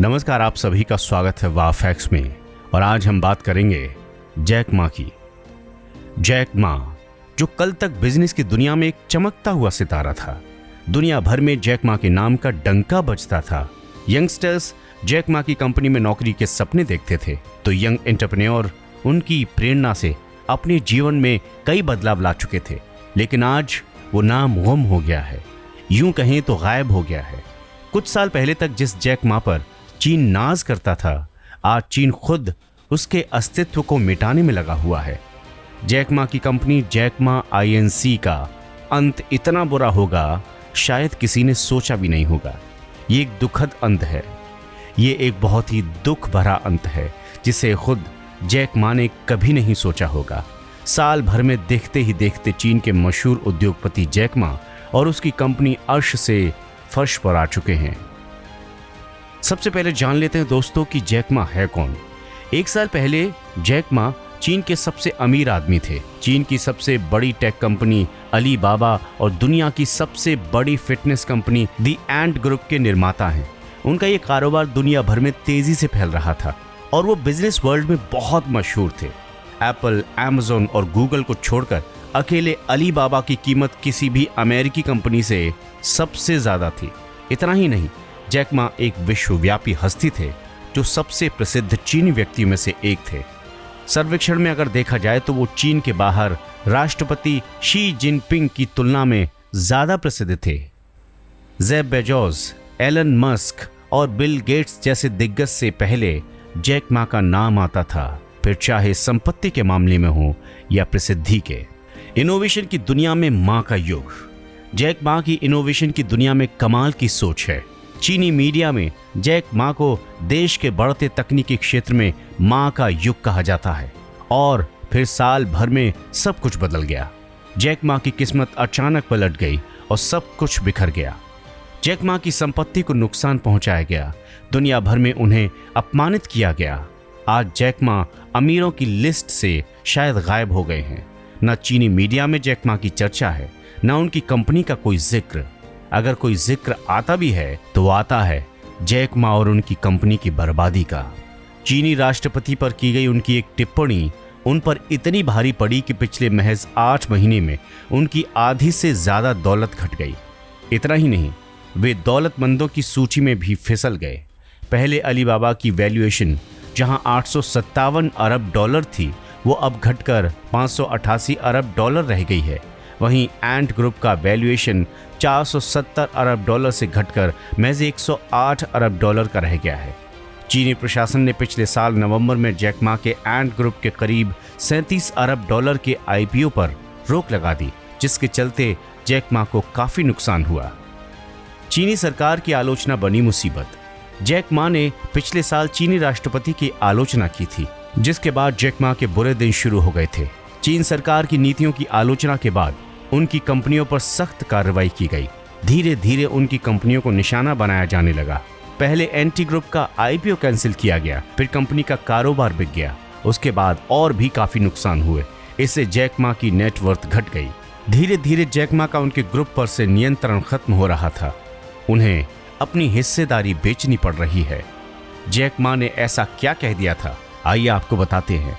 नमस्कार, आप सभी का स्वागत है वाह फैक्ट्स में। और आज हम बात करेंगे जैक मा की। जैक मा जो कल तक बिजनेस की दुनिया में एक चमकता हुआ सितारा था। दुनिया भर में जैक मा के नाम का डंका बजता था। यंगस्टर्स जैक मा की कंपनी में नौकरी के सपने देखते थे तो यंग एंटरप्रेन्योर उनकी प्रेरणा से अपने जीवन में कई बदलाव ला चुके थे। लेकिन आज वो नाम गुम हो गया है, यूं कहें तो गायब हो गया है। कुछ साल पहले तक जिस जैक मा पर चीन नाज करता था, आज चीन खुद उसके अस्तित्व को मिटाने में लगा हुआ है। जैक मा की कंपनी जैक मा INC का अंत इतना बुरा होगा, शायद किसी ने सोचा भी नहीं होगा। ये एक दुखद अंत है। ये एक बहुत ही दुख भरा अंत है जिसे खुद जैक मा ने कभी नहीं सोचा होगा। साल भर में देखते ही देखते चीन के मशहूर उद्योगपति जैक मा और उसकी कंपनी अर्श से फर्श पर आ चुके हैं। सबसे पहले जान लेते हैं दोस्तों कि जैक मा है कौन। एक साल पहले जैक मा चीन के सबसे अमीर आदमी थे। चीन की सबसे बड़ी टेक कंपनी अली बाबा और दुनिया की सबसे बड़ी फिटनेस कंपनी दी एंट ग्रुप के निर्माता हैं। उनका ये कारोबार दुनिया भर में तेजी से फैल रहा था और वो बिजनेस वर्ल्ड में बहुत मशहूर थे। एप्पल, अमेज़न और गूगल को छोड़कर अकेले अली बाबा की कीमत किसी भी अमेरिकी कंपनी से सबसे ज्यादा थी। इतना ही नहीं, जैक मा एक विश्वव्यापी हस्ती थे जो सबसे प्रसिद्ध चीनी व्यक्तियों में से एक थे। सर्वेक्षण में अगर देखा जाए तो वो चीन के बाहर राष्ट्रपति शी जिनपिंग की तुलना में ज्यादा प्रसिद्ध थे। जेफ बेजोस, एलन मस्क और बिल गेट्स जैसे दिग्गज से पहले जैक मा का नाम आता था, फिर चाहे संपत्ति के मामले में हो या प्रसिद्धि के। इनोवेशन की दुनिया में मां का युग। जैक मा की इनोवेशन की दुनिया में कमाल की सोच है। चीनी मीडिया में जैक मा को देश के बढ़ते तकनीकी क्षेत्र में मां का युग कहा जाता है। और फिर साल भर में सब कुछ बदल गया। जैक मा की किस्मत अचानक पलट गई और सब कुछ बिखर गया। जैक मा की संपत्ति को नुकसान पहुंचाया गया। दुनिया भर में उन्हें अपमानित किया गया। आज जैक मा अमीरों की लिस्ट से शायद गायब हो गए हैं। न चीनी मीडिया में जैक मा की चर्चा है, न उनकी कंपनी का कोई जिक्र। अगर कोई जिक्र आता भी है तो आता है जैक मा और उनकी कंपनी की बर्बादी का। चीनी राष्ट्रपति पर की गई उनकी एक टिप्पणी उन पर इतनी भारी पड़ी कि पिछले महज 8 महीने में उनकी आधी से ज्यादा दौलत घट गई। इतना ही नहीं, वे दौलतमंदों की सूची में भी फिसल गए। पहले अली बाबा की वैल्यूएशन जहां 857 अरब डॉलर थी, वो अब घटकर 588 अरब डॉलर रह गई है। वहीं एंट ग्रुप का वैल्यूएशन 470 अरब डॉलर से घटकर महज 108 अरब डॉलर का रह गया है। चीनी प्रशासन ने पिछले साल नवंबर में जैक मा के एंट ग्रुप के करीब 37 अरब डॉलर के IPO पर रोक लगा दी, जिसके चलते जैक मा को काफी नुकसान हुआ। चीनी सरकार की आलोचना बनी मुसीबत। जैक मा ने पिछले साल चीनी राष्ट्रपति की आलोचना की थी, जिसके बाद जैक मा के बुरे दिन शुरू हो गए थे। चीन सरकार की नीतियों की आलोचना के बाद उनकी कंपनियों पर सख्त कार्रवाई की गई। धीरे धीरे उनकी कंपनियों को निशाना बनाया जाने लगा। पहले एंटी ग्रुप का IPO कैंसिल किया गया, फिर कंपनी का कारोबार बिक गया। उसके बाद और भी काफी नुकसान हुए। इससे जैक मा की नेटवर्थ घट गई। धीरे धीरे जैक मा का उनके ग्रुप पर से नियंत्रण खत्म हो रहा था। उन्हें अपनी हिस्सेदारी बेचनी पड़ रही है। जैक मा ने ऐसा क्या कह दिया था, आइए आपको बताते हैं।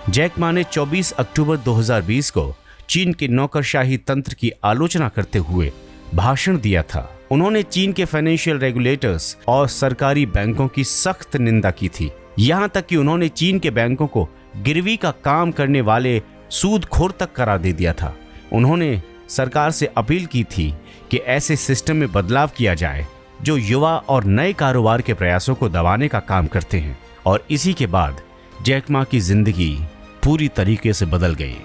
जैक मा ने 24 अक्टूबर 2020 को चीन के नौकरशाही तंत्र की आलोचना करते हुए भाषण दिया था। उन्होंने चीन के फाइनेंशियल रेगुलेटर्स और सरकारी बैंकों की सख्त निंदा की थी। यहां तक कि उन्होंने चीन के बैंकों को गिरवी का काम करने वाले सूदखोर तक करार दे दिया था। उन्होंने सरकार से अपील की थी कि ऐसे सिस्टम में बदलाव किया जाए जो युवा और नए कारोबार के प्रयासों को दबाने का काम करते हैं। और इसी के बाद जैक मा की जिंदगी पूरी तरीके से बदल गई।